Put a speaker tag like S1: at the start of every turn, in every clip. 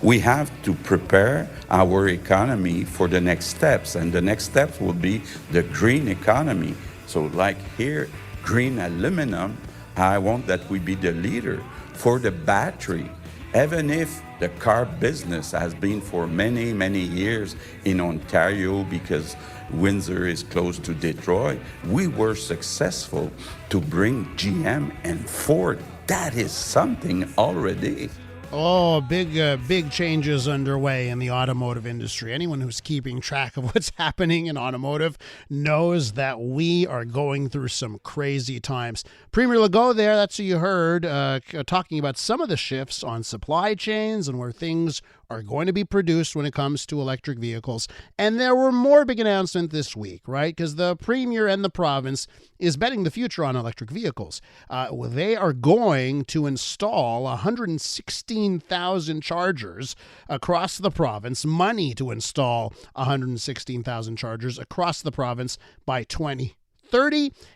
S1: We have to prepare our economy for the next steps, and the next steps will be the green economy. So, like here, green aluminum, I want that we be the leader for the battery. Even if the car business has been for many, many years in Ontario because Windsor is close to Detroit, we were successful to bring GM and Ford. That is something already.
S2: Oh, big changes underway in the automotive industry. Anyone who's keeping track of what's happening in automotive knows that we are going through some crazy times. Premier Legault there, that's who you heard, talking about some of the shifts on supply chains and where things are going to be produced when it comes to electric vehicles. And there were more big announcements this week, right? Because the Premier and the province is betting the future on electric vehicles. They are going to install 116,000 chargers across the province, money to install 116,000 chargers across the province by 2030,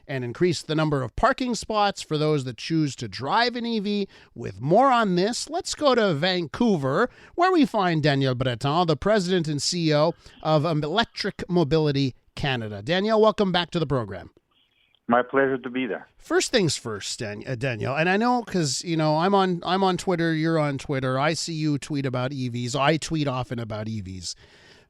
S2: and increase the number of parking spots for those that choose to drive an EV. With more on this, let's go to Vancouver, where we find Daniel Breton, the president and CEO of Electric Mobility Canada. Daniel, welcome back to the program.
S3: My pleasure to be there.
S2: First things first, Daniel, and I know because I'm on Twitter, you're on Twitter. I see you tweet about EVs. I tweet often about EVs.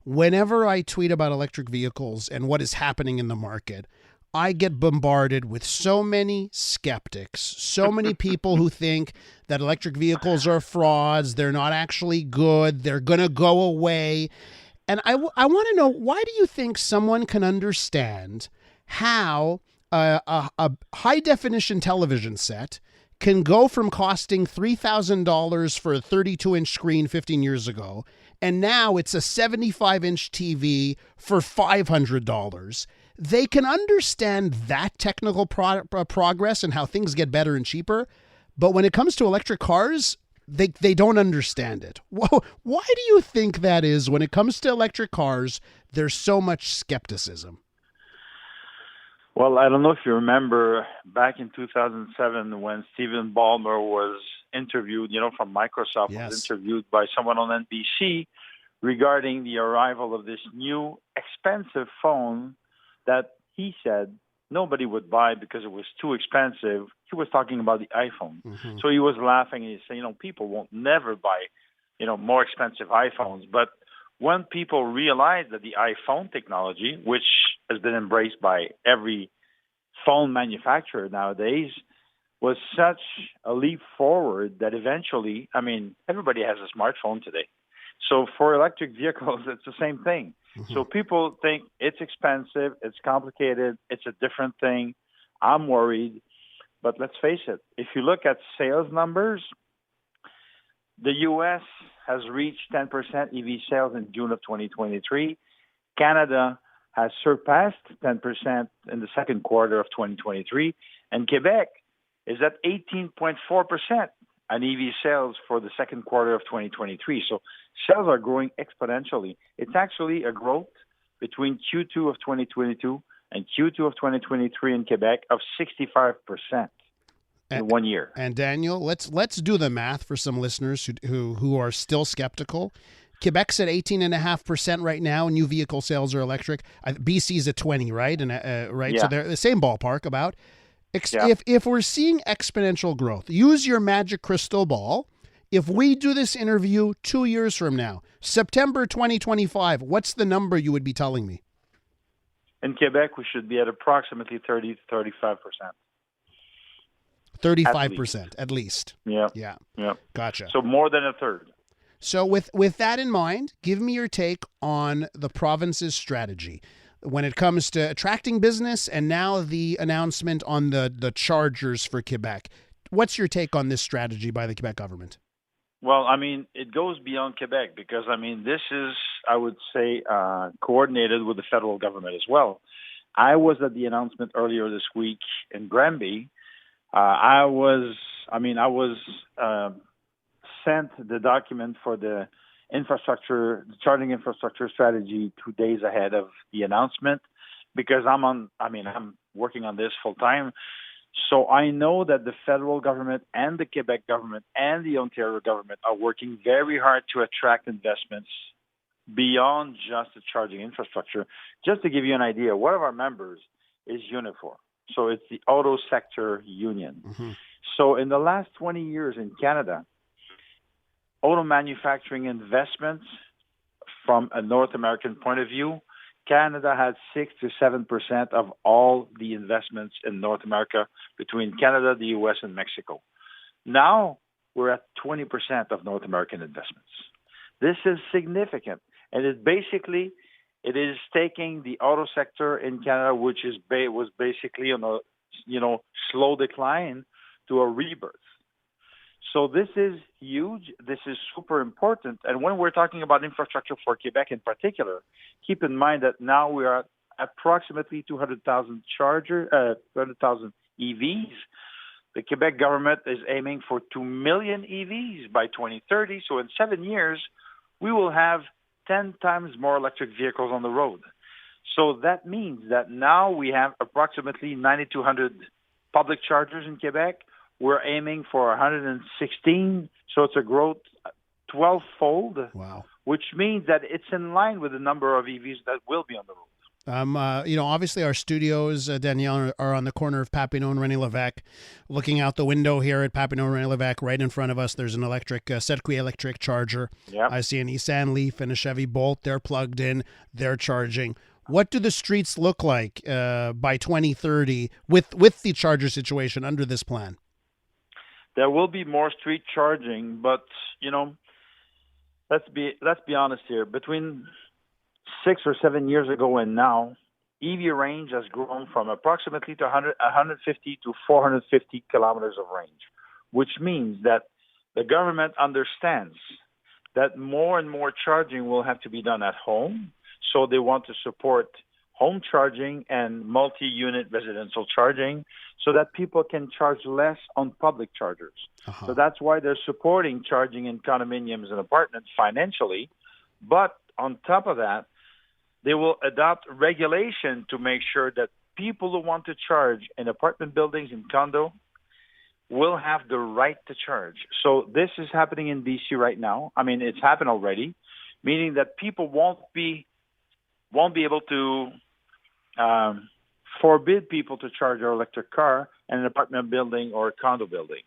S2: Whenever I tweet about electric vehicles and what is happening in the market, I get bombarded with so many skeptics, so many people who think that electric vehicles are frauds, they're not actually good, they're going to go away. And I want to know, why do you think someone can understand how a high-definition television set can go from costing $3,000 for a 32-inch screen 15 years ago, and now it's a 75-inch TV for $500? They can understand that technical progress and how things get better and cheaper, but when it comes to electric cars, they don't understand it. Why do you think that is? When it comes to electric cars, there's so much skepticism.
S3: Well, I don't know if you remember back in 2007 when Stephen Ballmer was interviewed, from Microsoft,
S2: Yes.
S3: was interviewed by someone on NBC regarding the arrival of this new expensive phone that he said nobody would buy because it was too expensive. He was talking about the iPhone. Mm-hmm. So he was laughing and he said, people won't never buy, more expensive iPhones. But when people realized that the iPhone technology, which has been embraced by every phone manufacturer nowadays, was such a leap forward that eventually, everybody has a smartphone today. So for electric vehicles, it's the same thing. Mm-hmm. So people think it's expensive, it's complicated, it's a different thing. I'm worried. But let's face it, if you look at sales numbers, the U.S. has reached 10% EV sales in June of 2023. Canada has surpassed 10% in the second quarter of 2023. And Quebec is at 18.4% on EV sales for the second quarter of 2023. So sales are growing exponentially. It's actually a growth between Q2 of 2022 and Q2 of 2023 in Quebec of 65% in 1 year.
S2: And Daniel, let's do the math for some listeners who are still skeptical. Quebec's at 18.5% right now. New vehicle sales are electric. BC's at 20, right? And right, yeah. So they're the same ballpark about. If we're seeing exponential growth, use your magic crystal ball. If we do this interview 2 years from now, September 2025, what's the number you would be telling me?
S3: In Quebec, we should be at approximately 30 to 35%.
S2: 35% at least.
S3: Yeah.
S2: Yeah.
S3: Yeah.
S2: Gotcha.
S3: So more than a third.
S2: So with that in mind, give me your take on the province's strategy when it comes to attracting business and now the announcement on the chargers for Quebec. What's your take on this strategy by the Quebec government?
S3: Well, it goes beyond Quebec because, this is, I would say, coordinated with the federal government as well. I was at the announcement earlier this week in Granby. I was sent the document for the charging infrastructure strategy 2 days ahead of the announcement because I'm working on this full time. So I know that the federal government and the Quebec government and the Ontario government are working very hard to attract investments beyond just the charging infrastructure. Just to give you an idea, one of our members is Unifor. So it's the auto sector union.
S2: Mm-hmm.
S3: So in the last 20 years in Canada, auto manufacturing investments from a North American point of view, Canada had 6 to 7% of all the investments in North America between Canada, the U.S., and Mexico. Now we're at 20% of North American investments. This is significant, and it is taking the auto sector in Canada, which was basically on a slow decline, to a rebirth. So this is huge. This is super important. And when we're talking about infrastructure for Quebec in particular, keep in mind that now we are at approximately 200,000 EVs. The Quebec government is aiming for 2 million EVs by 2030. So in 7 years, we will have 10 times more electric vehicles on the road. So that means that now we have approximately 9,200 public chargers in Quebec. We're aiming for 116, so it's a growth 12-fold.
S2: Wow.
S3: Which means that it's in line with the number of EVs that will be on the road.
S2: Obviously our studios, Danielle, are on the corner of Papineau and René Lévesque. Looking out the window here at Papineau and René Lévesque, right in front of us, there's an electric, Circuit electric charger.
S3: Yep.
S2: I see an Nissan Leaf and a Chevy Bolt. They're plugged in. They're charging. What do the streets look like by 2030 with the charger situation under this plan?
S3: There will be more street charging, but let's be honest here. Between 6 or 7 years ago and now, EV range has grown from approximately to 150 to 450 kilometers of range, which means that the government understands that more and more charging will have to be done at home. So they want to support home charging and multi-unit residential charging so that people can charge less on public chargers. Uh-huh. So that's why they're supporting charging in condominiums and apartments financially. But on top of that, they will adopt regulation to make sure that people who want to charge in apartment buildings and condo will have the right to charge. So this is happening in BC right now. I mean, it's happened already, meaning that people won't be able to forbid people to charge their electric car in an apartment building or a condo building.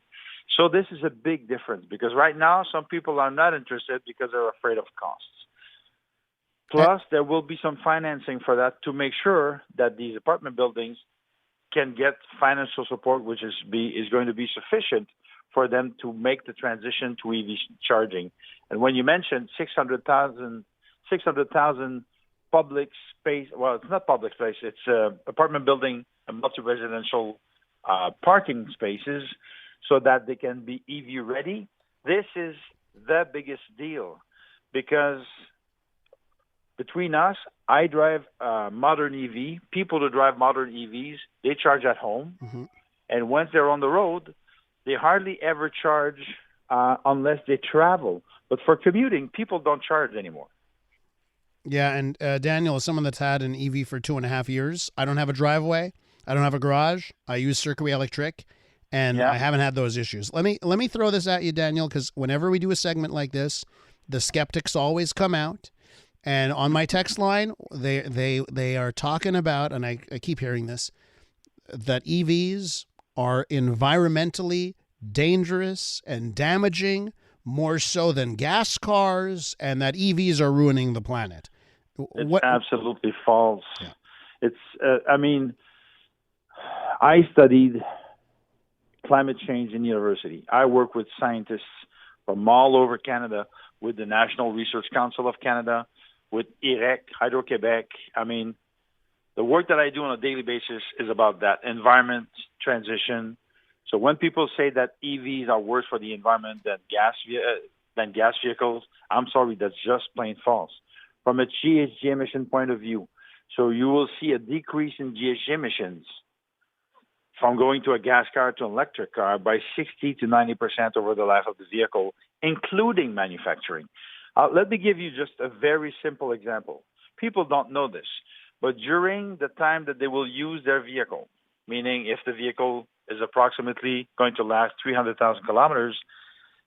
S3: So this is a big difference because right now some people are not interested because they're afraid of costs. Plus, there will be some financing for that to make sure that these apartment buildings can get financial support, which is going to be sufficient for them to make the transition to EV charging. And when you mentioned 600,000 public space, well, it's not public space, it's apartment building and multi-residential parking spaces so that they can be EV ready. This is the biggest deal because between us, I drive modern EV. People who drive modern EVs, they charge at home. Mm-hmm. And once they're on the road, they hardly ever charge unless they travel. But for commuting, people don't charge anymore.
S2: Yeah, and Daniel, as someone that's had an EV for 2.5 years, I don't have a driveway. I don't have a garage. I use Circuit Electric, and I haven't had those issues. Let me throw this at you, Daniel, because whenever we do a segment like this, the skeptics always come out. And on my text line, they are talking about, and I keep hearing this, that EVs are environmentally dangerous and damaging more so than gas cars, and that EVs are ruining the planet.
S3: It's absolutely false. Yeah. It's, I studied climate change in university. I work with scientists from all over Canada, with the National Research Council of Canada, with IREC, Hydro-Québec. The work that I do on a daily basis is about that, environment transition. So when people say that EVs are worse for the environment than gas vehicles, I'm sorry, that's just plain false. From a GHG emission point of view, so you will see a decrease in GHG emissions from going to a gas car to an electric car by 60 to 90% over the life of the vehicle, including manufacturing. Let me give you just a very simple example. People don't know this, but during the time that they will use their vehicle, meaning if the vehicle is approximately going to last 300,000 kilometers,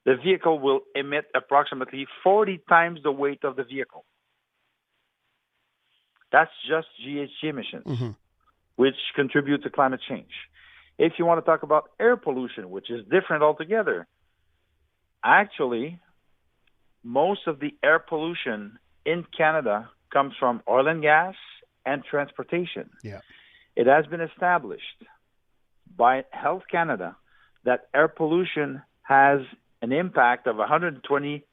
S3: the vehicle will emit approximately 40 times the weight of the vehicle. That's just GHG emissions, which contribute to climate change. If you want to talk about air pollution, which is different altogether, actually, most of the air pollution in Canada comes from oil and gas and transportation.
S2: Yeah.
S3: It has been established by Health Canada that air pollution has an impact of $120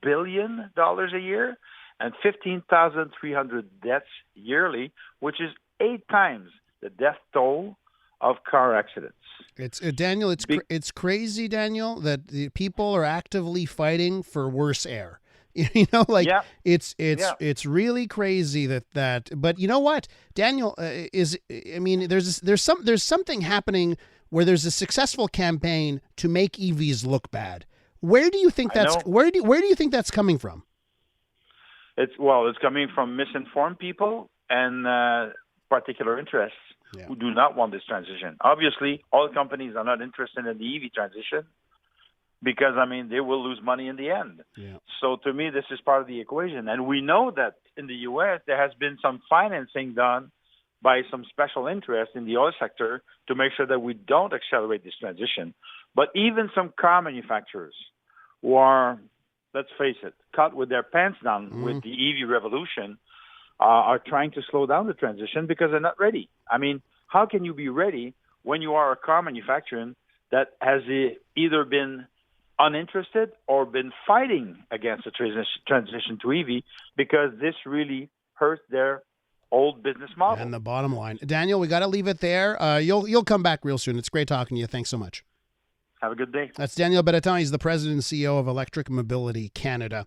S3: billion a year and 15,300 deaths yearly, which is 8 times the death toll of car accidents.
S2: It's Daniel. It's crazy, Daniel, that the people are actively fighting for worse air. You know, like it's really crazy that. But you know what, Daniel there's something happening where there's a successful campaign to make EVs look bad. Where do you think where do you think that's coming from?
S3: It's coming from misinformed people and particular interests who do not want this transition. Obviously, all companies are not interested in the EV transition because, they will lose money in the end. Yeah. So to me, this is part of the equation. And we know that in the U.S., there has been some financing done by some special interests in the oil sector to make sure that we don't accelerate this transition. But even some car manufacturers who are, let's face it, caught with their pants down with the EV revolution are trying to slow down the transition because they're not ready. How can you be ready when you are a car manufacturer that has either been uninterested or been fighting against the transition to EV because this really hurts their old business model?
S2: And the bottom line. Daniel, we got to leave it there. You'll come back real soon. It's great talking to you. Thanks so much.
S3: Have a good day.
S2: That's Daniel Breton. He's the president and CEO of Electric Mobility Canada.